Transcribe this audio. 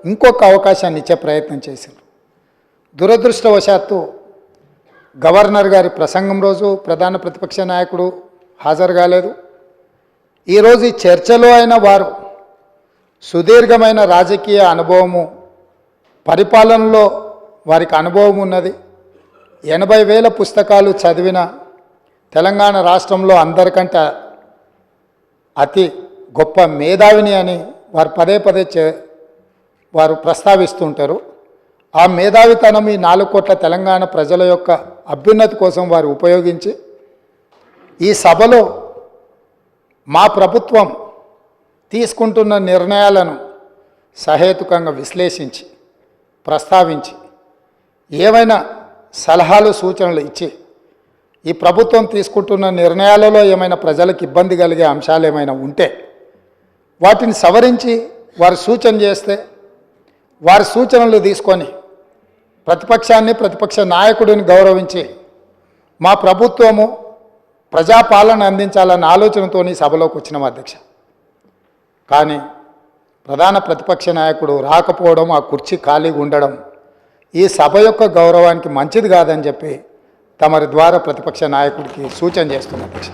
ఇంకొక అవకాశాన్ని ఇచ్చే ప్రయత్నం చేశారు. దురదృష్టవశాత్తు గవర్నర్ గారి ప్రసంగం రోజు ప్రధాన ప్రతిపక్ష నాయకుడు హాజరు కాలేదు. ఈరోజు ఈ చర్చలో అయిన వారు సుదీర్ఘమైన రాజకీయ అనుభవము, పరిపాలనలో వారికి అనుభవం ఉన్నది. 80,000 పుస్తకాలు చదివిన తెలంగాణ రాష్ట్రంలో అందరికంటే అతి గొప్ప మేధావిని అని వారు పదే పదే వారు ప్రస్తావిస్తుంటారు. ఆ మేధావితనం ఈ 4 కోట్ల తెలంగాణ ప్రజల యొక్క అభ్యున్నతి కోసం వారు ఉపయోగించి ఈ సభలో మా ప్రభుత్వం తీసుకుంటున్న నిర్ణయాలను సహేతుకంగా విశ్లేషించి ప్రస్తావించి ఏమైనా సలహాలు సూచనలు ఇచ్చి ఈ ప్రభుత్వం తీసుకుంటున్న నిర్ణయాలలో ఏమైనా ప్రజలకు ఇబ్బంది కలిగే అంశాలు ఏమైనా ఉంటే వాటిని సవరించి వారు సూచన చేస్తే వారి సూచనలు తీసుకొని ప్రతిపక్షాన్ని, ప్రతిపక్ష నాయకుడిని గౌరవించి మా ప్రభుత్వము ప్రజాపాలన అందించాలన్న ఆలోచనతో సభలోకి వచ్చినాం అధ్యక్ష. కానీ ప్రధాన ప్రతిపక్ష నాయకుడు రాకపోవడం, ఆ కుర్చీ ఖాళీగా ఉండడం ఈ సభ యొక్క గౌరవానికి మంచిది కాదని చెప్పి తమరి ద్వారా ప్రతిపక్ష నాయకుడికి సూచన చేస్తున్నారు అధ్యక్ష.